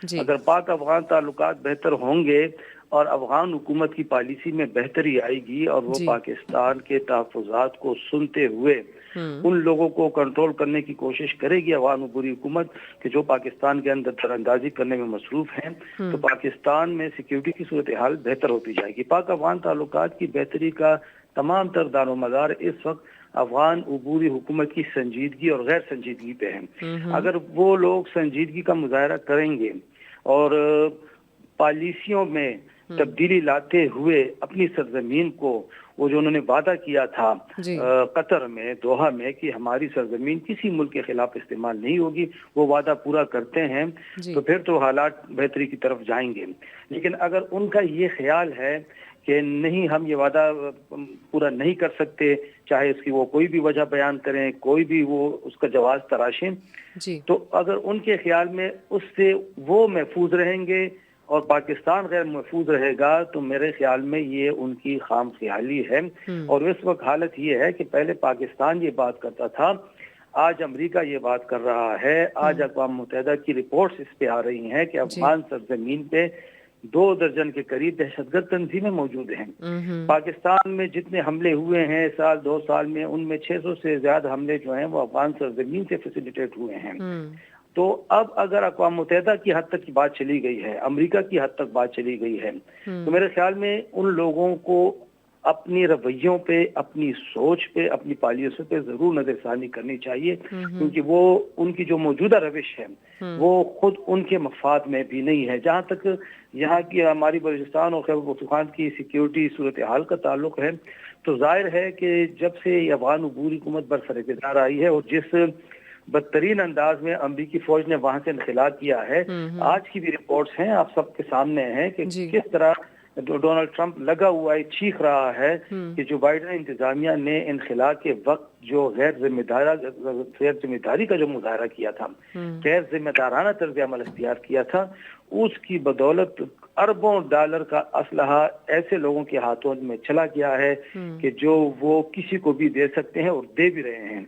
جی اگر پاک افغان تعلقات بہتر ہوں گے اور افغان حکومت کی پالیسی میں بہتری آئے گی اور وہ جی پاکستان کے تحفظات کو سنتے ہوئے ان لوگوں کو کنٹرول کرنے کی کوشش کرے گی افغان عبوری حکومت کہ جو پاکستان کے اندر تر اندازی کرنے میں مصروف ہیں، تو پاکستان میں سیکیورٹی کی صورتحال بہتر ہوتی جائے گی۔ پاک افغان تعلقات کی بہتری کا تمام تر دار و مدار اس وقت افغان عبوری حکومت کی سنجیدگی اور غیر سنجیدگی پہ ہیں۔ اگر وہ لوگ سنجیدگی کا مظاہرہ کریں گے اور پالیسیوں میں تبدیلی لاتے ہوئے اپنی سرزمین کو، وہ جو انہوں نے وعدہ کیا تھا جی قطر میں دوحہ میں کہ ہماری سرزمین کسی ملک کے خلاف استعمال نہیں ہوگی، وہ وعدہ پورا کرتے ہیں جی تو پھر تو حالات بہتری کی طرف جائیں گے۔ لیکن اگر ان کا یہ خیال ہے کہ نہیں ہم یہ وعدہ پورا نہیں کر سکتے، چاہے اس کی وہ کوئی بھی وجہ بیان کریں، کوئی بھی وہ اس کا جواز تراشیں، جی تو اگر ان کے خیال میں اس سے وہ محفوظ رہیں گے اور پاکستان غیر محفوظ رہے گا، تو میرے خیال میں یہ ان کی خام خیالی ہے۔ اور اس وقت حالت یہ ہے کہ پہلے پاکستان یہ بات کرتا تھا، آج امریکہ یہ بات کر رہا ہے، آج اقوام متحدہ کی رپورٹس اس پہ آ رہی ہیں کہ جی افغان سرزمین پہ 2 درجن کے قریب دہشت گرد تنظیمیں موجود ہیں۔ پاکستان میں جتنے حملے ہوئے ہیں سال 2 سال میں، ان میں 600 سے زیادہ حملے جو ہیں وہ افغان سرزمین سے فیسیلیٹیٹ ہوئے ہیں۔ تو اب اگر اقوام متحدہ کی حد تک کی بات چلی گئی ہے، امریکہ کی حد تک بات چلی گئی ہے، تو میرے خیال میں ان لوگوں کو اپنی رویوں پہ، اپنی سوچ پہ، اپنی پالیسیوں پہ ضرور نظر ثانی کرنی چاہیے، کیونکہ وہ ان کی جو موجودہ روش ہے وہ خود ان کے مفاد میں بھی نہیں ہے۔ جہاں تک یہاں کی ہماری بلوچستان اور خیبر پختونخوا کی سیکیورٹی صورتحال کا تعلق ہے، تو ظاہر ہے کہ جب سے یہ افغان عبوری حکومت برسر اقتدار آئی ہے اور جس بدترین انداز میں امریکی فوج نے وہاں سے انخلا کیا ہے، آج کی بھی رپورٹس ہیں، آپ سب کے سامنے ہیں کہ جی کس طرح ڈونلڈ ٹرمپ لگا ہوا ہے، چیخ رہا ہے کہ جو بائیڈن انتظامیہ نے انخلا کے وقت جو غیر ذمہ داری کا جو مظاہرہ کیا تھا، غیر ذمہ دارانہ طرز عمل اختیار کیا تھا، اس کی بدولت اربوں ڈالر کا اسلحہ ایسے لوگوں کے ہاتھوں میں چلا گیا ہے کہ جو وہ کسی کو بھی دے سکتے ہیں اور دے بھی رہے ہیں۔